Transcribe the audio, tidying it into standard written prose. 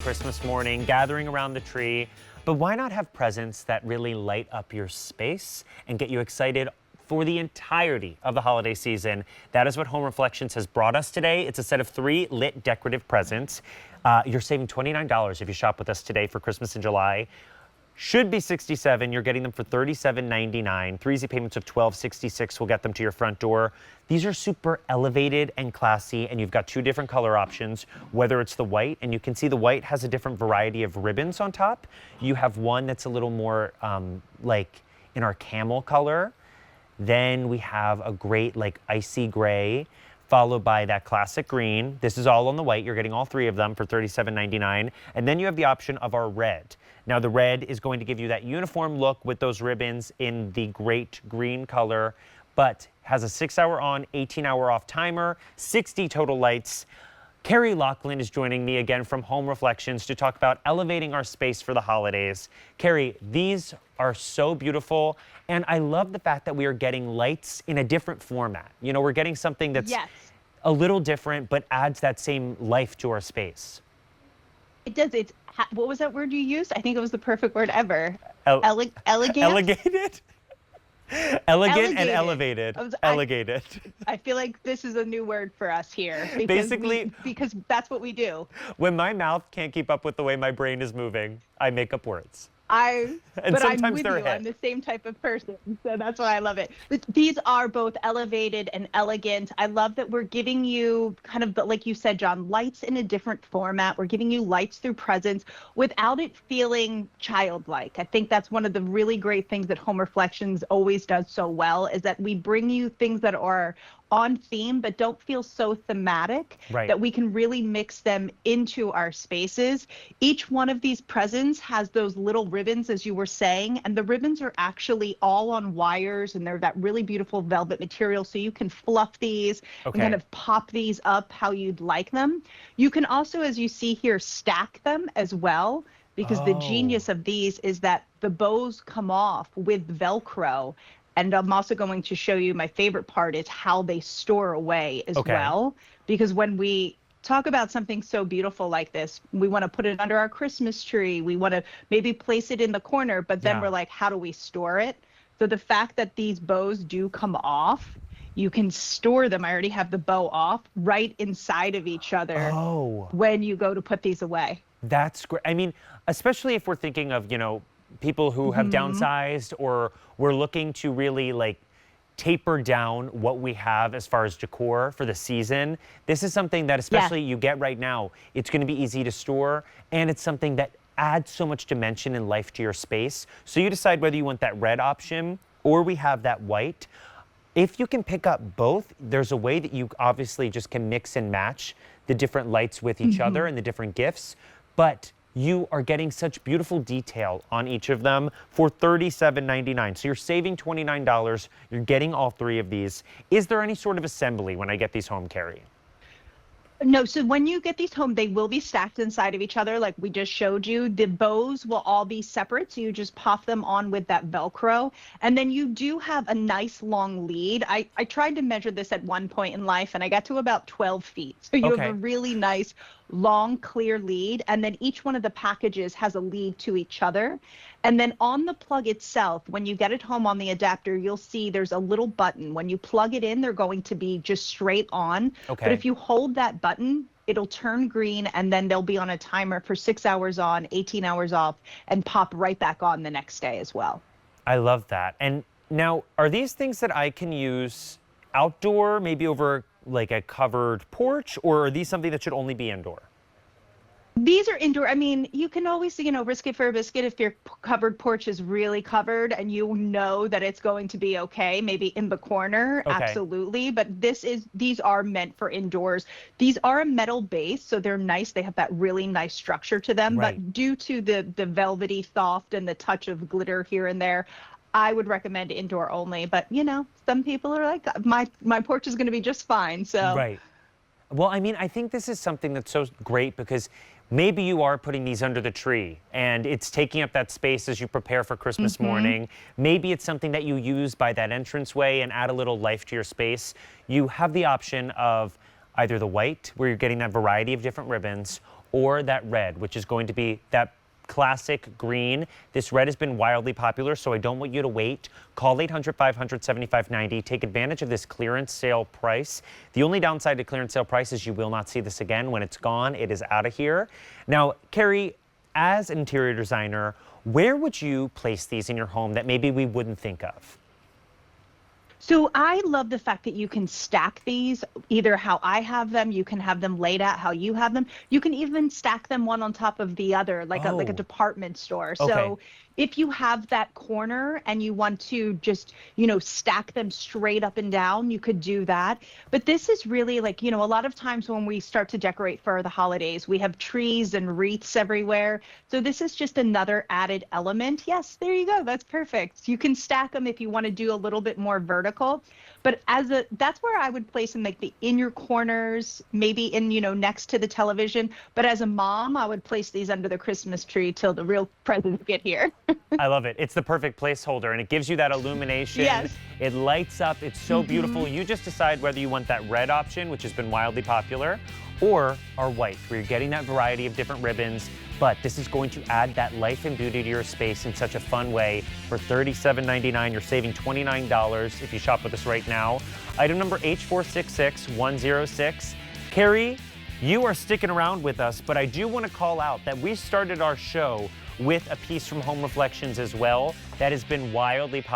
Christmas morning, gathering around the tree, but why not have presents that really light up your space and get you excited for the entirety of the holiday season? That is what Home Reflections has brought us today. It's a set of 3 lit decorative presents. You're saving $29 if you shop with us today for Christmas in July. Should be $67. You're getting them for $37.99. 3 easy payments of $12.66 will get them to your front door. These are super elevated and classy, and you've got 2 different color options, whether it's the white, and you can see the white has a different variety of ribbons on top. You have one that's a little more like in our camel color. Then we have a great like icy gray, followed by that classic green. This is all on the white. You're getting all 3 of them for $37.99. And then you have the option of our red. Now the red is going to give you that uniform look with those ribbons in the great green color, but has a 6-hour on, 18-hour off timer, 60 total lights. Carrie Laughlin is joining me again from Home Reflections to talk about elevating our space for the holidays. Carrie, these are so beautiful, and I love the fact that we are getting lights in a different format. You know, we're getting something that's a little different, but adds that same life to our space. It does. What was that word you used? I think it was the perfect word ever. Elegant? Elegated? Elegant and elevated. Elegated. I feel like this is a new word for us here. Because that's what we do. When my mouth can't keep up with the way my brain is moving, I make up words. I'm with you. I'm the same type of person, so that's why I love it. These are both elevated and elegant. I love that we're giving you kind of, like you said, John, lights in a different format. We're giving you lights through presents without it feeling childlike. I think that's one of the really great things that Home Reflections always does so well, is that we bring you things that are on theme but don't feel so thematic, that we can really mix them into our spaces. Each one of these presents has those little ribbons, as you were saying, and the ribbons are actually all on wires, and they're that really beautiful velvet material, so you can fluff these and kind of pop these up how you'd like them. You can also, as you see here, stack them as well, because the genius of these is that the bows come off with Velcro. And I'm also going to show you my favorite part is how they store away as well. Because when we talk about something so beautiful like this, we want to put it under our Christmas tree. We want to maybe place it in the corner, but then we're like, how do we store it? So the fact that these bows do come off, you can store them. I already have the bow off right inside of each other when you go to put these away. That's great. I mean, especially if we're thinking of, you know, people who have downsized, or we're looking to really like taper down what we have as far as decor for the season. This is something that especially you get right now. It's going to be easy to store, and it's something that adds so much dimension and life to your space. So you decide whether you want that red option or we have that white. If you can pick up both, there's a way that you obviously just can mix and match the different lights with each other and the different gifts. But you are getting such beautiful detail on each of them for $37.99. So you're saving $29. You're getting all 3 of these. Is there any sort of assembly when I get these home, Carrie? No, so when you get these home, they will be stacked inside of each other like we just showed you. The bows will all be separate, so you just pop them on with that Velcro. And then you do have a nice long lead. I tried to measure this at one point in life, and I got to about 12 feet. So you have a really nice long, clear lead, and then each one of the packages has a lead to each other. And then on the plug itself, when you get it home on the adapter, you'll see there's a little button. When you plug it in, they're going to be just straight on. But if you hold that button, it'll turn green, and then they'll be on a timer for 6 hours on, 18 hours off, and pop right back on the next day as well. I love that. And now, are these things that I can use outdoor, maybe over like a covered porch, or are these something that should only be indoor? These are indoor. I mean, you can always, you know, risk it for a biscuit if your covered porch is really covered and you know that it's going to be okay, maybe in the corner, absolutely. But these are meant for indoors. These are a metal base, so they're nice. They have that really nice structure to them. But due to the velvety soft and the touch of glitter here and there, I would recommend indoor only. But, you know, some people are like, my porch is going to be just fine. So Well, I mean, I think this is something that's so great because maybe you are putting these under the tree and it's taking up that space as you prepare for Christmas morning. Maybe it's something that you use by that entranceway and add a little life to your space. You have the option of either the white, where you're getting that variety of different ribbons, or that red, which is going to be that classic green. This red has been wildly popular, so I don't want you to wait. Call 800-500-7590. Take advantage of this clearance sale price. The only downside to clearance sale price is you will not see this again. When it's gone, it is out of here. Now, Carrie, as interior designer, where would you place these in your home that maybe we wouldn't think of? So I love the fact that you can stack these either how I have them, you can have them laid out how you have them. You can even stack them one on top of the other, like a department store. Okay. So if you have that corner and you want to just, stack them straight up and down, you could do that. But this is really like, a lot of times when we start to decorate for the holidays, we have trees and wreaths everywhere. So this is just another added element. Yes, there you go. That's perfect. You can stack them if you want to do a little bit more vertical. But that's where I would place them, like the inner corners, maybe in, next to the television. But as a mom, I would place these under the Christmas tree till the real presents get here. I love it. It's the perfect placeholder, and it gives you that illumination. Yes. It lights up. It's so beautiful. You just decide whether you want that red option, which has been wildly popular, or our white, where you're getting that variety of different ribbons. But this is going to add that life and beauty to your space in such a fun way. For $37.99, you're saving $29 if you shop with us right now. Item number H466106. Carrie, you are sticking around with us, but I do want to call out that we started our show with a piece from Home Reflections as well that has been wildly popular.